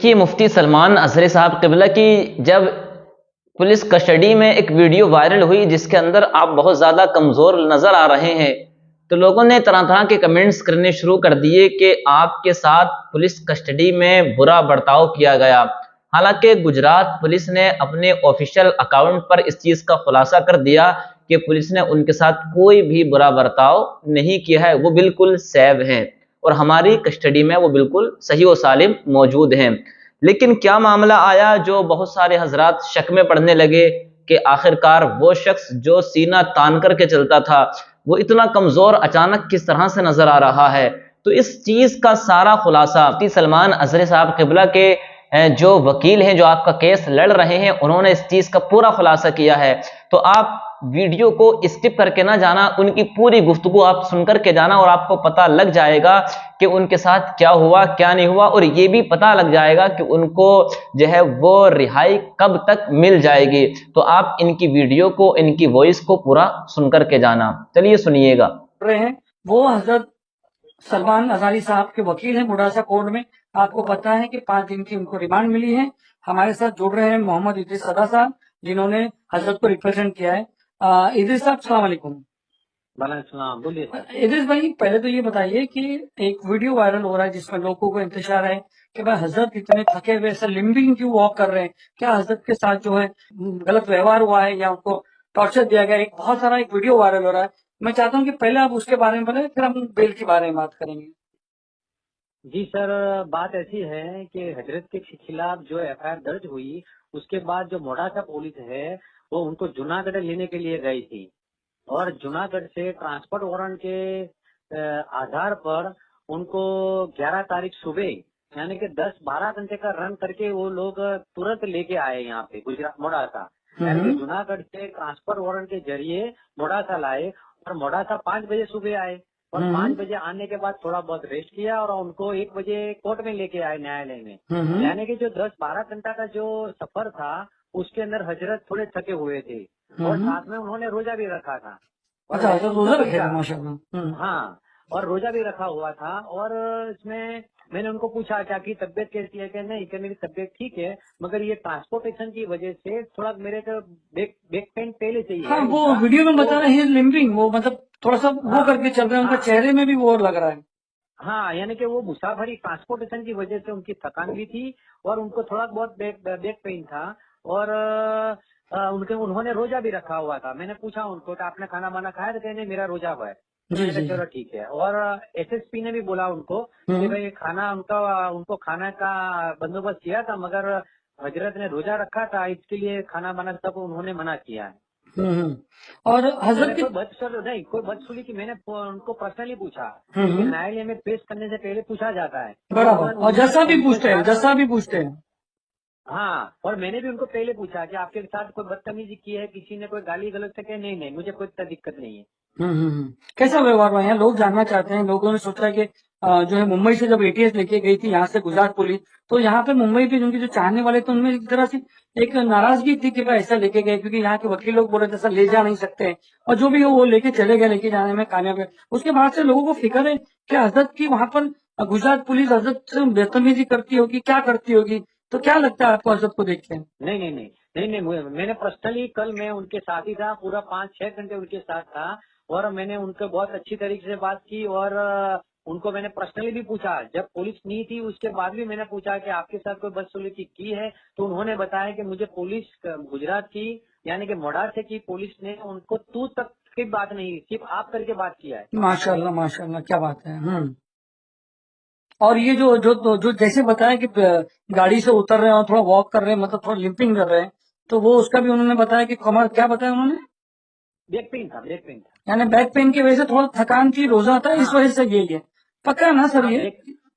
कि मुफ्ती सलमान अजहरी साहब क़िबला की जब पुलिस कस्टडी में एक वीडियो वायरल हुई जिसके अंदर आप बहुत ज़्यादा कमज़ोर नज़र आ रहे हैं, तो लोगों ने तरह तरह के कमेंट्स करने शुरू कर दिए कि आपके साथ पुलिस कस्टडी में बुरा बर्ताव किया गया। हालांकि गुजरात पुलिस ने अपने ऑफिशियल अकाउंट पर इस चीज़ का खुलासा कर दिया कि पुलिस ने उनके साथ कोई भी बुरा बर्ताव नहीं किया है, वो बिल्कुल सेव हैं और हमारी कस्टडी में वो बिल्कुल सही व सालिम मौजूद हैं। लेकिन क्या मामला आया जो बहुत सारे हजरात शक में पड़ने लगे कि आखिरकार वो शख्स जो सीना तान करके चलता था वो इतना कमजोर अचानक किस तरह से नजर आ रहा है। तो इस चीज का सारा खुलासा मुफ्ती सलमान अजहरी साहब क़िबला के जो वकील हैं जो आपका केस लड़ रहे हैं उन्होंने इस चीज का पूरा खुलासा किया है। तो आप वीडियो को स्किप करके ना जाना, उनकी पूरी गुफ्तगू आप सुन करके जाना और आपको पता लग जाएगा कि उनके साथ क्या हुआ क्या नहीं हुआ, और ये भी पता लग जाएगा कि उनको जो है वो रिहाई कब तक मिल जाएगी। तो आप इनकी वीडियो को, इनकी वॉइस को पूरा सुन करके जाना। चलिए सुनिएगा। रहे हैं वो हजरत सलमान अजारी साहब के वकील हैं मुडासा कोर्ट में। आपको पता है कि 5 दिन की उनको रिमांड मिली है। हमारे साथ जुड़ रहे हैं मोहम्मद इद्रिस सदा साहब जिन्होंने हजरत को रिप्रेजेंट किया है। इद्रिस साहब सलाम वालेकुम। वालेकुम, बोलिए सर। इद्रिस भाई पहले तो ये बताइए कि एक वीडियो वायरल हो रहा है जिसमें लोगों को इंतजार है कि भाई हजरत इतने थके हुए ऐसा लिम्बिंग क्यों वॉक कर रहे हैं, क्या हजरत के साथ जो है गलत व्यवहार हुआ है या उनको टॉर्चर दिया गया। एक बहुत सारा एक वीडियो वायरल हो रहा है। मैं चाहता हूँ कि पहले आप उसके बारे में बोले, फिर हम बेल के बारे में बात करेंगे। जी सर, बात ऐसी है कि हजरत के खिलाफ जो एफआईआर दर्ज हुई उसके बाद जो मोडासा पुलिस है वो उनको जूनागढ़ लेने के लिए गई थी और जूनागढ़ से ट्रांसपोर्ट वारंट के आधार पर उनको 11 तारीख सुबह यानी कि 10-12 घंटे का रन करके वो लोग तुरंत लेके आए यहाँ पे गुजरात मोडासा। यानी कि जूनागढ़ से ट्रांसपोर्ट वारंट के जरिए मोडासा लाए और मोडासा 5 बजे सुबह आए और 5 बजे आने के बाद थोड़ा बहुत रेस्ट किया और उनको 1 बजे कोर्ट में लेके आए न्यायालय में। यानी कि जो 10-12 घंटा का जो सफर था उसके अंदर हजरत थोड़े थके हुए थे और साथ में उन्होंने रोजा भी रखा था। अच्छा, तो रोजा रखे थे माशाल्लाह। हाँ, और रोजा भी रखा हुआ था। और इसमें मैंने उनको पूछा कि आपकी तबीयत कैसी है, कि नहीं कि मेरी तबीयत ठीक है मगर ये ट्रांसपोर्टेशन की वजह से थोड़ा मेरे को बैक पेन पहले से ही है। हाँ, वो वीडियो में बता रहे हैं लिम्बिंग, वो मतलब थोड़ा सा वो करके चल रहे हैं, उनके चेहरे में भी वो लग रहा है। हाँ, यानी कि वो मुसाफरी ट्रांसपोर्टेशन की वजह से उनकी थकान भी थी और उनको थोड़ा बहुत बैक पेन था और उन्होंने रोजा भी रखा हुआ था। मैंने पूछा उनको कि आपने खाना वाना खाया, तो कहने मेरा रोजा हुआ है। जी जी। चलो ठीक है। और एसएसपी ने भी बोला उनको कि भाई खाना उनको खाना का बंदोबस्त किया था मगर हजरत ने रोजा रखा था इसके लिए खाना वाना सब उन्होंने मना किया है। और हजरत की कोई बदसलूकी की मैंने उनको पर्सनली पूछा क्योंकि न्यायालय में पेश करने से पहले पूछा जाता है। बराबर, और जैसा भी पूछते हैं। हाँ, और मैंने भी उनको पहले पूछा कि आपके साथ कोई बदतमीजी की है, किसी ने कोई गाली गलौज से, नहीं नहीं मुझे कोई दिक्कत नहीं है। कैसा व्यवहार हुआ है? लोग जानना चाहते हैं। लोगों ने सोचा कि जो है मुंबई से जब एटीएस लेके गई थी यहाँ से गुजरात पुलिस, तो यहाँ पे मुंबई पे उनके जो चाहने वाले थे उनमें एक तरह से एक नाराजगी थी कि भाई ऐसा लेके गए, क्योंकि यहाँ के वकील लोग बोले जैसा ले जा नहीं सकते, और जो भी हो वो लेके चले गए, लेके जाने में कामयाब है। उसके बाद से लोगों को फिक्र है कि हजरत की वहां पर गुजरात पुलिस हजरत से बदतमीजी करती होगी, क्या करती होगी। तो क्या लगता है आपको हजरत को देख के? नहीं, मैंने पर्सनली कल मैं उनके साथ ही था, पूरा 5-6 घंटे उनके साथ था और मैंने उनको बहुत अच्छी तरीके से बात की और उनको मैंने पर्सनली भी पूछा। जब पुलिस नहीं थी उसके बाद भी मैंने पूछा कि आपके साथ कोई बदसलूकी की है, तो उन्होंने बताया कि मुझे पुलिस गुजरात की यानी कि मोडासा की पुलिस ने उनको तू तक की बात नहीं, सिर्फ आप करके बात किया है। माशाल्लाह माशाल्लाह, क्या बात है। और ये जो जैसे बताया कि गाड़ी से उतर रहे हैं और थोड़ा वॉक कर रहे हैं, मतलब थोड़ा लिंपिंग कर रहे हैं, तो वो उसका भी उन्होंने बताया कि कमर, क्या बताया उन्होंने? बैक पेन था। यानी बैक पेन की वजह से थोड़ा थकान थी, रोजा था, इस वजह से ये है। पक्का ना सर ये?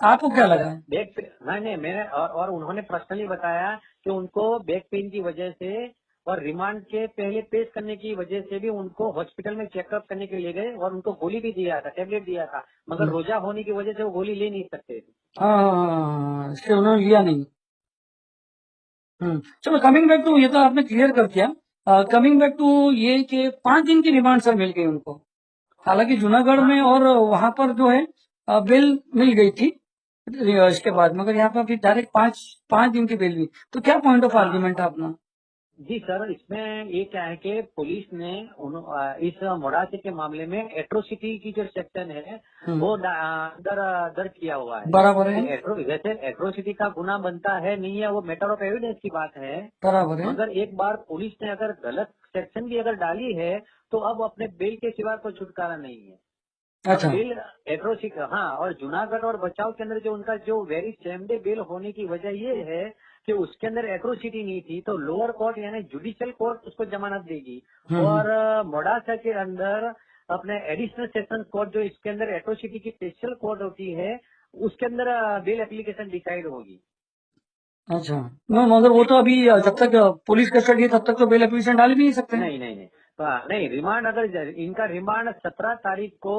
आपको क्या लगा है? बैक पेन नहीं मैंने और उन्होंने पर्सनली बताया कि उनको बैक पेन की वजह से और रिमांड के पहले पेश करने की वजह से भी उनको हॉस्पिटल में चेकअप करने के लिए गए और उनको गोली भी दिया था, टेबलेट दिया था, मगर रोजा होने की वजह से वो गोली ले नहीं सकते थे। हाँ, इसलिए उन्होंने लिया नहीं। चलो, कमिंग बैक टू, ये तो आपने क्लियर कर दिया। कमिंग बैक टू ये कि 5 दिन की रिमांड सर मिल गई उनको, हालांकि जूनागढ़ में और वहां पर जो है बेल मिल गई थी, इसके बाद, मगर यहाँ पे अभी डायरेक्ट 5 दिन की बेल हुई, तो क्या पॉइंट ऑफ हाँ आर्ग्यूमेंट है अपना? जी सर, इसमें ये क्या है कि पुलिस ने इस मोड़ासे के मामले में एट्रोसिटी की जो सेक्शन है वो अंदर दर्ज किया हुआ है बराबर कि है, वैसे एट्रोसिटी का गुना बनता है नहीं है, वो मैटर ऑफ एविडेंस की बात है। बराबर है। मगर एक बार पुलिस ने अगर गलत सेक्शन भी अगर डाली है तो अब अपने बेल के सिवा कोई छुटकारा नहीं है। अब अच्छा। बेल एट्रोसिटी, हाँ, और जूनागढ़ और बचाव के अंदर जो उनका जो वेरी सेम डे बेल होने की वजह ये है कि उसके अंदर एट्रोसिटी नहीं थी, तो लोअर कोर्ट यानी जुडिशियल कोर्ट उसको जमानत देगी। और मोडासा के अंदर अपने एडिशनल सेशन कोर्ट जो इसके अंदर एट्रोसिटी की स्पेशल कोर्ट होती है उसके अंदर बेल एप्लीकेशन डिसाइड होगी। अच्छा, मगर वो तो अभी जब तक पुलिस कस्टडी है तब तक तो बेल एप्लीकेशन डाल भी नहीं सकते हैं। नहीं नहीं नहीं, नहीं, रिमांड अगर इनका रिमांड 17 तारीख को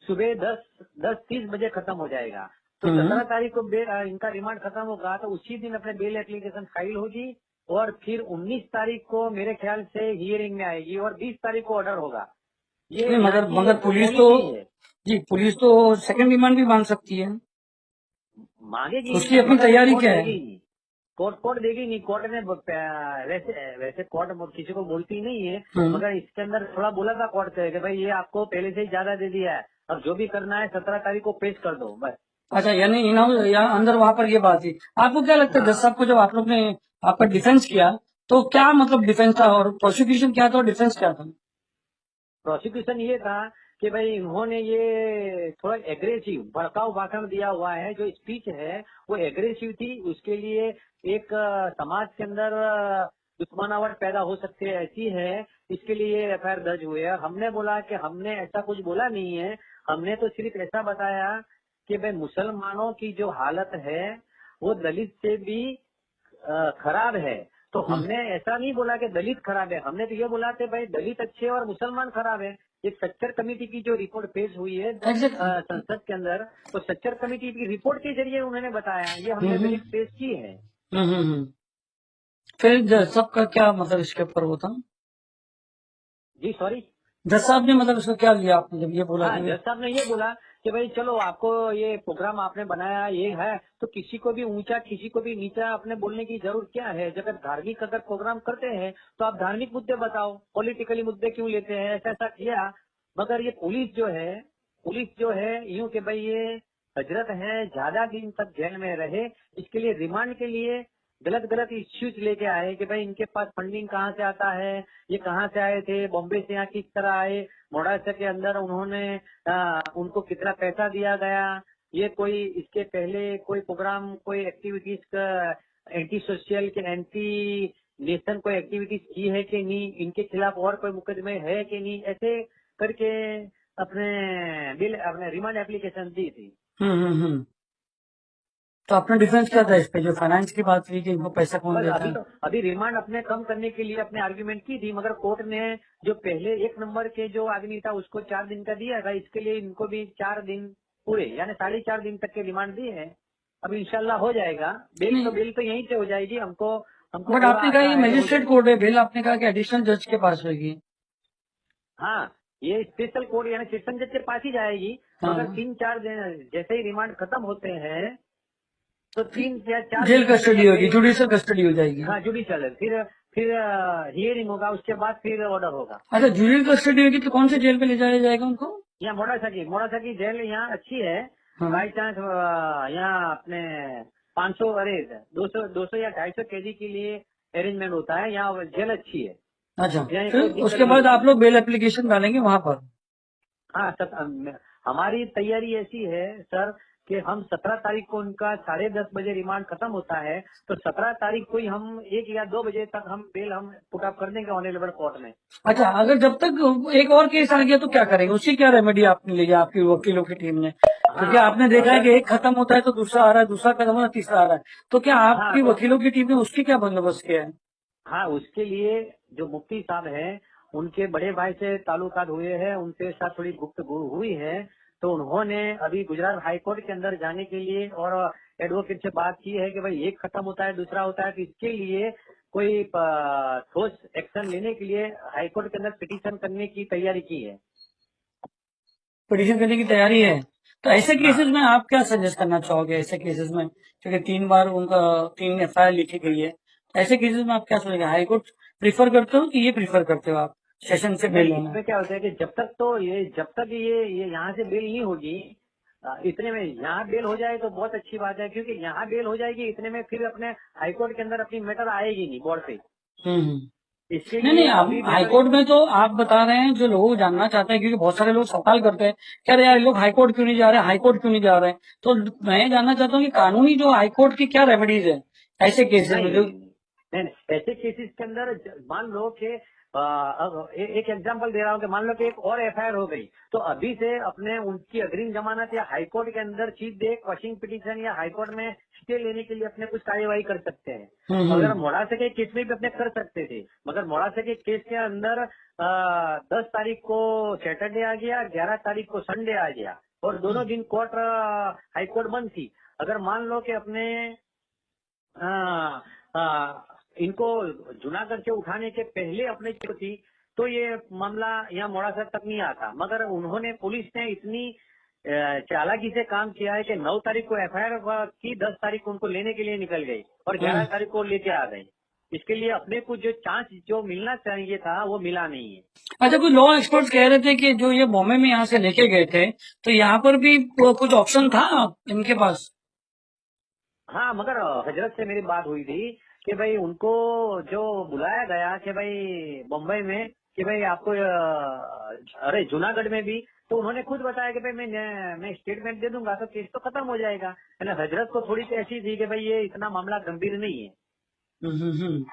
सुबह 10:30 बजे खत्म हो जाएगा, तो 17 तारीख को इनका रिमांड खत्म होगा तो उसी दिन अपने बेल एप्लीकेशन फाइल होगी और फिर 19 तारीख को मेरे ख्याल से हियरिंग में आएगी और 20 तारीख को ऑर्डर होगा। ये नहीं, यहाँ मगर की पुलिस तो, पॉलिसी है। जी पुलिस तो सेकंड डिमांड भी मांग सकती है, मांगेगी उसकी अपनी मगर तैयारी कोर्ट क्या है? देगी नहीं। कोर्ट देगी नहीं। कोर्ट ने वैसे वैसे कोर्ट किसी को बोलती नहीं है, मगर इसके अंदर थोड़ा बोला था कोर्ट से कि भाई ये आपको पहले से ही ज्यादा दे दिया है, अब जो भी करना है 17 तारीख को पेश कर दो बस। अच्छा, यानी इन या अंदर वहां पर ये बात थी। आपको क्या लगता है जज हाँ, साहब को, जब आप लोग ने आपका डिफेंस किया तो क्या मतलब डिफेंस था और प्रोसिक्यूशन क्या था और डिफेंस क्या था? प्रोसिक्यूशन ये था कि भाई इन्होंने ये थोड़ा एग्रेसिव भड़काऊ भाषण दिया हुआ है, जो स्पीच है वो एग्रेसिव थी, उसके लिए एक समाज के अंदर दुश्मनावट पैदा हो सकती है ऐसी है, इसके लिए एफआईआर दर्ज हुई है। हमने बोला कि हमने ऐसा कुछ बोला नहीं है, हमने तो सिर्फ ऐसा बताया कि भाई मुसलमानों की जो हालत है वो दलित से भी खराब है। तो हमने ऐसा नहीं बोला कि दलित खराब है, हमने तो ये बोला कि भाई दलित अच्छे और मुसलमान खराब है। एक सच्चर कमेटी की जो रिपोर्ट पेश हुई है एग्जैक्टली। संसद के अंदर, तो सच्चर कमेटी की रिपोर्ट के जरिए उन्होंने बताया, ये हमने दलित पेश की है। फिर जज साहब का क्या मतलब इसके ऊपर वो था? जी सॉरी। जज साहब ने मतलब इसको क्या लिया आपने जब ये बोला हाँ, कि जज साहब ने ये बोला कि भाई चलो आपको ये प्रोग्राम आपने बनाया ये है, तो किसी को भी ऊंचा किसी को भी नीचा अपने बोलने की जरूरत क्या है। जब आप धार्मिक अगर प्रोग्राम करते हैं तो आप धार्मिक मुद्दे बताओ, पॉलिटिकली मुद्दे क्यों लेते हैं, ऐसा ऐसा किया। मगर ये पुलिस जो है यूं कि भाई ये हजरत है, ज्यादा दिन तक जेल में रहे, इसके लिए रिमांड के लिए गलत गलत इश्यूज लेके आए कि भाई इनके पास फंडिंग कहाँ से आता है, ये कहाँ से आए थे, बॉम्बे से यहाँ किस तरह आए, मोड़ासा के अंदर उन्होंने उनको कितना पैसा दिया गया, ये कोई इसके पहले कोई प्रोग्राम कोई एक्टिविटीज का एंटी सोशल के एंटी नेशन कोई एक्टिविटीज की है कि नहीं, इनके खिलाफ और कोई मुकदमे है कि नहीं, ऐसे करके अपने रिमांड एप्लीकेशन दी थी। तो अपना डिफेंस क्या था इस पे, जो फाइनेंस की बात हुई कि इनको पैसा कौन बस देता है? अभी रिमांड अपने कम करने के लिए अपने आर्ग्यूमेंट की थी, मगर कोर्ट ने जो पहले 1 नंबर के जो आदमी था उसको 4 दिन का दिया था, इसके लिए इनको भी 4 दिन पूरे यानी 4.5 दिन तक के रिमांड दिए हैं। अब इंशाल्लाह हो जाएगा नहीं, बेल तो यहीं से हो जाएगी। हमको हमको बट थोड़ा आपने कहा आशा ये है कि हो मजिस्ट्रेट जाएगी। कोर्ट है, बेल आपने कहा कि एडिशनल जज के पास होगी। हाँ, ये स्पेशल कोर्ट यानी सेशन जज के पास ही जाएगी, मगर 3-4 दिन जैसे ही रिमांड खत्म होते हैं तो 3 या 4 जेल दिन के कस्टडी अंदर होगी, जुडिशियल कस्टडी हो जाएगी। हाँ जुडिशियल, फिर हियरिंग होगा, उसके बाद फिर ऑर्डर होगा। अच्छा, जुडिशियल कस्टडी होगी तो कौन से जेल पे ले जाया जाएगा उनको? यहाँ मोड़ासा की जेल यहाँ अच्छी है। बाई चांस यहाँ अपने 500 अरे 200 या 250 केजी के लिए अरेंजमेंट होता है, यहाँ जेल अच्छी है। अच्छा, यहाँ फिर कोई दिक्कत उसके नहीं बाद आप होती। लोग बेल एप्लीकेशन डालेंगे वहां पर? हाँ हमारी तैयारी ऐसी है सर कि हम 17 तारीख को उनका 10:30 बजे रिमांड खत्म होता है, तो 17 तारीख को ही हम 1 या 2 बजे तक हम बेल हम पुटअप कर देंगे ऑनरेबल कोर्ट में। अच्छा, अगर जब तक एक और केस आ गया तो क्या करेंगे, उसकी क्या रेमेडी आपने लिया आपकी वकीलों की टीम ने? क्योंकि हाँ आपने देखा है अगर कि एक खत्म होता है तो दूसरा आ रहा है, दूसरा खत्म होता है तीसरा आ रहा है, तो क्या हाँ आपकी तो वकीलों की टीम ने उसकी क्या बंदोबस्त किया है? हाँ, उसके लिए जो मुफ्ती साहब हैं उनके बड़े भाई से ताल्लुकात हुए हैं, उनके साथ थोड़ी गुफ्तगू हुई है, तो उन्होंने अभी गुजरात हाई कोर्ट के अंदर जाने के लिए और एडवोकेट से बात की है कि भाई एक खत्म होता है दूसरा होता है, तो इसके लिए कोई ठोस एक्शन लेने के लिए हाई कोर्ट के अंदर पिटीशन करने की तैयारी की है। पिटीशन करने की तैयारी है, तो ऐसे केसेस में आप क्या सजेस्ट करना चाहोगे? ऐसे केसेस में क्योंकि 3 बार उनका 3 एफआईआर लिखी गई है, ऐसे केसेस में आप क्या सोचेंगे? हाई कोर्ट प्रीफर करते हो कि ये प्रीफर करते हो आप सेशन से बेल नहीं, लेना? इसमें क्या होता है कि जब तक ये यहाँ से बेल नहीं होगी, इतने में यहाँ बेल हो जाए तो बहुत अच्छी बात है, क्योंकि यहाँ बेल हो जाएगी इतने में फिर अपने हाईकोर्ट के अंदर अपनी मैटर आएगी नहीं बोर्ड पे। हम्म। इसके नहीं लिए नहीं, आप अभी बेटर। हाईकोर्ट में तो आप बता रहे हैं, जो लोग जानना चाहते हैं, क्योंकि बहुत सारे लोग सवाल करते हैं कि अरे यार, ये लोग हाईकोर्ट क्यों नहीं जा रहे, हाईकोर्ट क्यों नहीं जा रहे हैं? तो मैं जानना चाहता हूँ कि कानूनी जो हाईकोर्ट की क्या रेमेडीज है ऐसे केसेस नहीं में नहीं जो। नहीं नहीं, नहीं, ऐसे केसेस के अंदर मान लो कि अब एक एग्जांपल दे रहा हूँ कि मान लो कि एक और एफआईआर हो गई, तो अभी से अपने उनकी अग्रिम जमानत या हाईकोर्ट के अंदर सीधे क्वशिंग पिटीशन या हाईकोर्ट में स्टे लेने के लिए अपने कुछ कार्यवाही कर सकते हैं। अगर हम्म। मोड़ासा के केस में भी अपने कर सकते थे, मगर मोड़ासा के केस के अंदर 10 तारीख को सैटरडे आ गया, 11 तारीख को संडे आ गया, और दोनों दिन कोर्ट हाईकोर्ट बंद थी। अगर मान लो कि अपने हाँ, इनको जूनागढ़ से उठाने के पहले अपने जो थी, तो ये मामला यहाँ मोड़ासा तक नहीं आता, मगर उन्होंने पुलिस ने इतनी चालाकी से काम किया है कि 9 तारीख को एफआईआर की, 10 तारीख को उनको लेने के लिए निकल गई और 11 तारीख को लेके आ गई। इसके लिए अपने को जो चांस जो मिलना चाहिए था वो मिला नहीं है। अच्छा, कुछ लॉ एक्सपर्ट्स कह रहे थे कि जो ये बॉम्बे में यहाँ से लेके गए थे, तो यहाँ पर भी कुछ ऑप्शन था इनके पास। हाँ, मगर हजरत से मेरी बात हुई थी कि भाई उनको जो बुलाया गया कि भाई बम्बई में, कि भाई आपको अरे जूनागढ़ में भी, तो उन्होंने खुद बताया कि भाई मैं स्टेटमेंट दे दूंगा तो केस तो खत्म हो जाएगा। है ना, हजरत को थोड़ी सी ऐसी थी कि भाई ये इतना मामला गंभीर नहीं है। हम्म।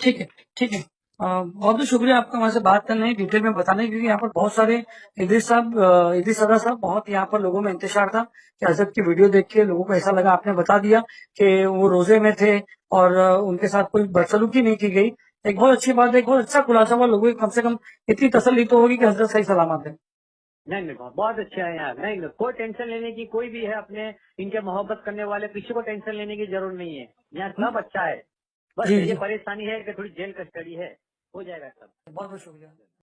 ठीक है, ठीक है। बहुत बहुत शुक्रिया आपका वहाँ से बात करने, डिटेल में बताने, क्योंकि यहाँ पर बहुत सारे इदरीस सदा साहब, बहुत यहाँ पर लोगों में इंतजार था कि हजरत की वीडियो देख के लोगों को ऐसा लगा, आपने बता दिया कि वो रोजे में थे और उनके साथ कोई बदसलूकी नहीं की गई। एक बहुत अच्छी बात है, एक बहुत अच्छा खुलासा हुआ, लोगों की कम से कम इतनी तसल्ली तो होगी कि हजरत सही सलामत है। नहीं नहीं, बहुत अच्छा है यार। नहीं नहीं, कोई टेंशन लेने की, कोई भी है अपने इनके मोहब्बत करने वाले, किसी को टेंशन लेने की जरूरत नहीं है। यहाँ सब अच्छा है, बस जी ये जी, परेशानी है कि थोड़ी जेल कस्टडी है, हो जाएगा सब। बहुत बहुत शुक्रिया।